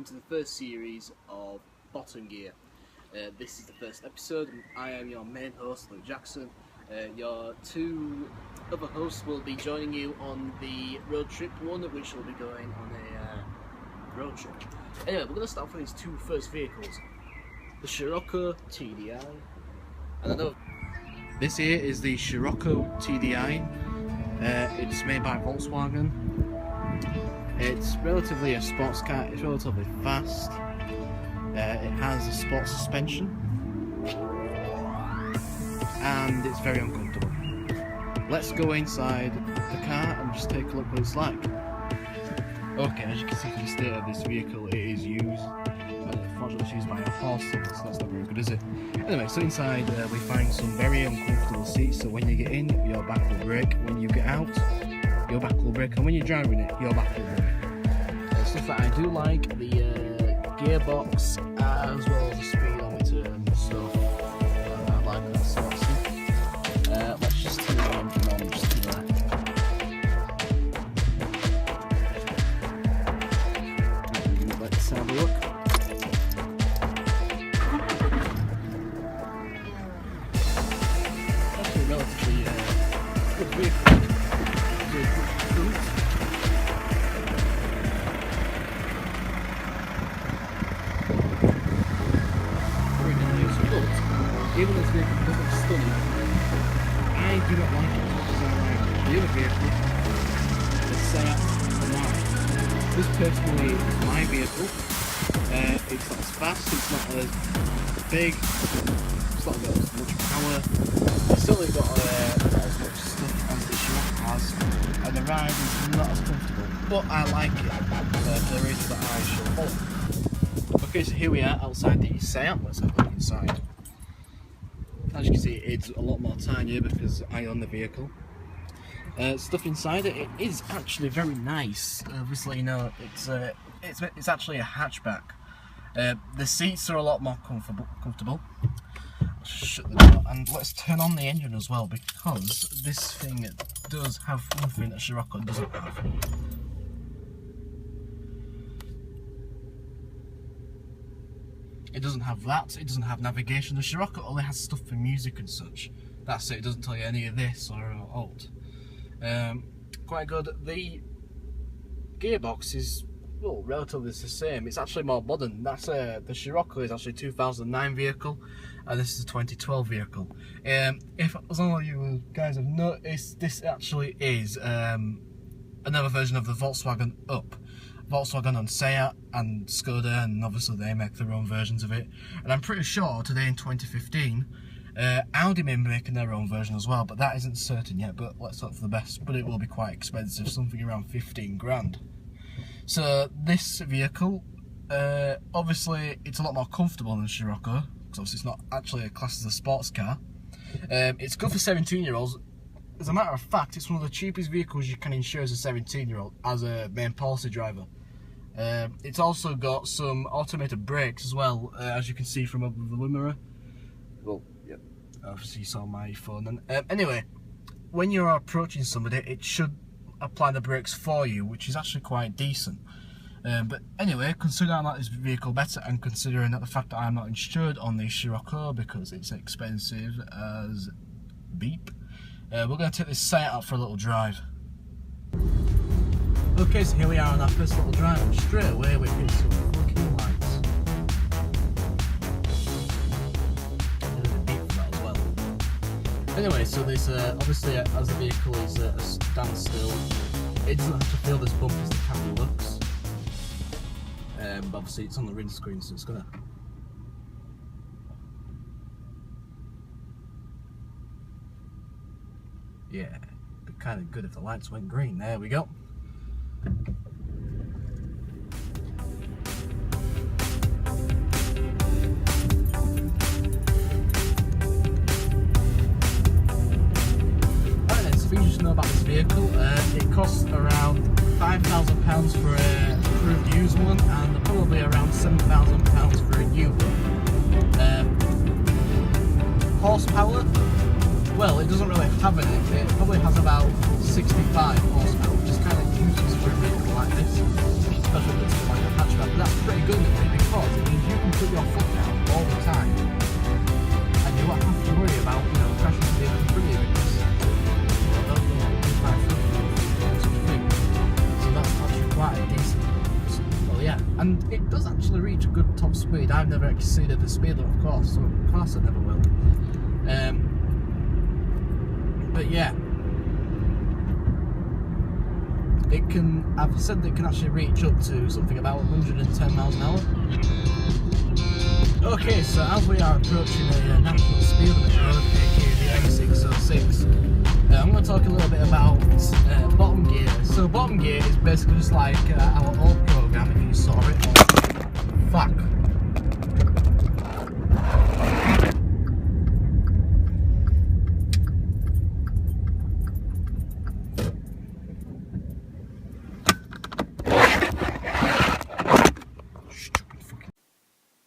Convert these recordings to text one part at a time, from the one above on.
to the first series of Bottom Gear. This is the first episode, and I am your main host, Luke Jackson. Your two other hosts will be joining you on the road trip, one of which will be going on a road trip. Anyway, we're going to start off with these two first vehicles. The Scirocco TDI, and I know this here is the Scirocco TDI. It's made by Volkswagen. It's relatively a sports car, it's relatively fast. It has a sports suspension and it's very uncomfortable. Let's go inside the car and just take a look what it's like. Okay, as you can see from the state of this vehicle, it is used. Unfortunately, it's used by a horse, so that's not very good, is it? Anyway, so inside we find some very uncomfortable seats. So when you get in, your back will break. When you get out, your back will break, and when you're driving it, your back will break. Stuff that I do like, the gearbox as well as the speedometer and stuff. I like that sort of stuff. Let's just turn it on from on just to that. Let's have a look. Actually, relatively good vehicle. Even though this vehicle doesn't stunning, I do not like it as much as I like the other vehicle, the Seat Armani. This personally is my vehicle. It's not as fast, it's not as big, it's not got as much power, it's certainly got not as much stuff as the Scirocco has, and the ride is not as comfortable, but I like it for the reasons that I shall follow. Okay, so here we are outside the Seat. Let's have a look inside. As you can see, it's a lot more tinier because I own the vehicle. Stuff inside it is actually very nice. Obviously, you know, it's actually a hatchback. The seats are a lot more comfortable. Let's shut the door and let's turn on the engine as well, because this thing does have one thing that Scirocco doesn't have. It doesn't have that, it doesn't have navigation. The Scirocco only has stuff for music and such. That's it doesn't tell you any of this or alt. Quite good. The gearbox is, well, relatively the same. It's actually more modern. That's the Scirocco is actually a 2009 vehicle, and this is a 2012 vehicle. If some of you guys have noticed, this actually is another version of the Volkswagen Up. Volkswagen on Seat and Skoda, and obviously they make their own versions of it. And I'm pretty sure today in 2015, Audi may be making their own version as well, but that isn't certain yet. But let's hope for the best. But it will be quite expensive, something around 15 grand. So this vehicle, obviously, it's a lot more comfortable than Scirocco, because obviously it's not actually a class as a sports car. It's good for 17-year-olds. As a matter of fact, it's one of the cheapest vehicles you can insure as a 17-year-old as a main policy driver. It's also got some automated brakes as well, as you can see from above the mirror. Well, yeah, obviously you saw my phone. And anyway, when you're approaching somebody, it should apply the brakes for you, which is actually quite decent. But anyway, considering I like this vehicle better, and considering that the fact that I'm not insured on the Scirocco because it's expensive as beep, we're going to take this Seat out for a little drive. Okay, so here we are on our first little drive, and straight away we hit some fucking lights. There's a beep for that as well. Anyway, so this obviously as the vehicle is at a standstill, it doesn't have to feel this bump as the camera looks. But obviously it's on the windscreen, so it's gonna. Yeah, it'd be kind of good if the lights went green. There we go. Alright then, so things you should know about this vehicle. It costs around £5,000 for a approved used one, and probably around £7,000 for a new one. Horsepower? Well, it doesn't really have any. It probably has about 65 horsepower, which is kind of useless for a vehicle like this. especially if it's like a hatchback. But that's pretty good in a way because it means you can put your foot down all the time, and you won't have to worry about crashing to the other free because those my foot thing. So that's actually quite a decent. Well, yeah, and it does actually reach a good top speed. I've never exceeded the speed limit, of course, so of course I never will. But yeah, it can. I've said that it can actually reach up to something about 110 miles an hour. Okay, so as we are approaching a national speed limit road, aka the M606, I'm going to talk a little bit about bottom gear. So bottom gear is basically just like our old program, if you saw it. Fuck.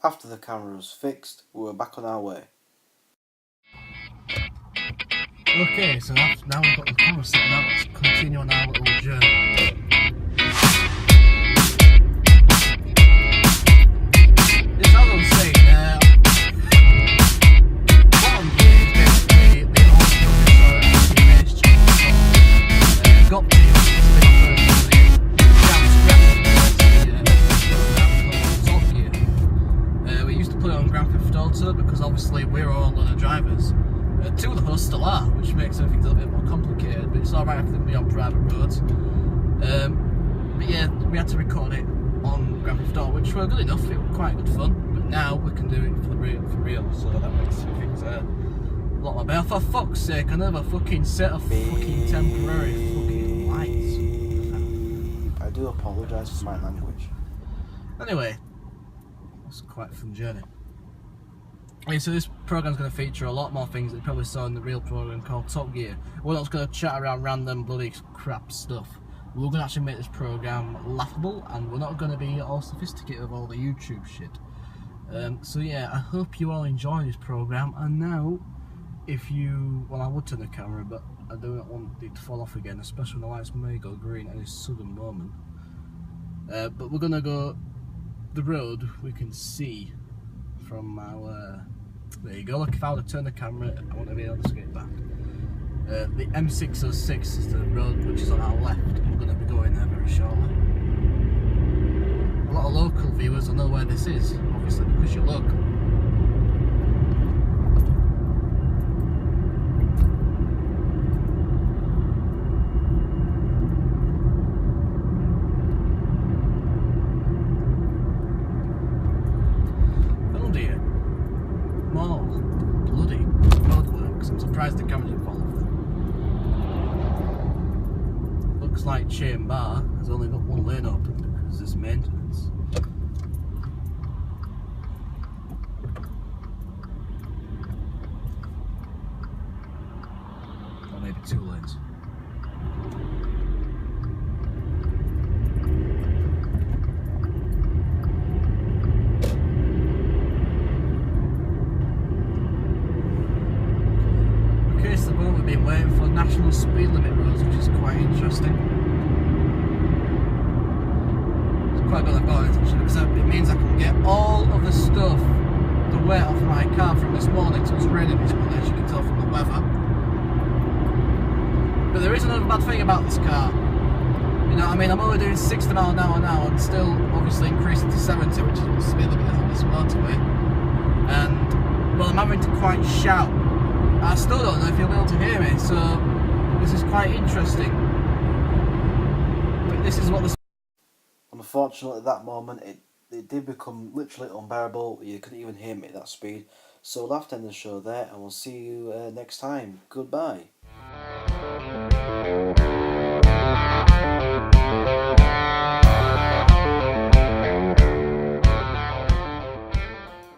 After the camera was fixed, we were back on our way. Okay, so now we've got the camera set, now let's continue on our little journey. As I was saying, bottom gear is basically the old producer Gop Tear, which is a bit of we used to put it on Grand Theft Auto because obviously we're all other drivers. Two of us still are, which makes everything a little bit more complicated, but it's alright if they're on private roads. But yeah, we had to record it on Grand Theft Auto, which were good enough, it was quite good fun, but now we can do it for real, so that makes things a lot more better. For fuck's sake, another fucking set of fucking temporary fucking lights. I do apologise for my language. Anyway, it's quite a fun journey. Okay, so this program's going to feature a lot more things that you probably saw in the real program called Top Gear. We're not just going to chat around random bloody crap stuff. We're going to actually make this program laughable, and we're not going to be all sophisticated with all the YouTube shit. So yeah, I hope you all enjoy this program. And now, well, I would turn the camera, but I do not want it to fall off again, especially when the lights may go green at this sudden moment. But we're going to go the road we can see from our. There you go. Look, if I were to turn the camera, I want to be able to get back. The M606 is the road which is on our left. We're going to be going there very shortly. A lot of local viewers will know where this is, obviously, because you're local. Oh dear. More bloody roadworks. I'm surprised the camera's involved. Looks like Chain Bar has only got one lane open because there's maintenance. Or maybe 2 lanes. Okay, so the moment we've been waiting for national speed limit roads, which is quite interesting. It's quite good I've got it actually, because it means I can get all of the stuff, the weight off my car from this morning. So it's raining this morning, as you can tell from the weather. But there is another bad thing about this car. You know what I mean? I'm only doing 60 miles an hour now and still obviously increasing to 70, which is what the speed limit is on this motorway. And, well, I'm having to quite shout. I still don't know if you'll be able to hear me, so this is quite interesting. But this is what the... Unfortunately, at that moment, it did become literally unbearable. You couldn't even hear me at that speed. So we'll have to end the show there, and we'll see you next time. Goodbye.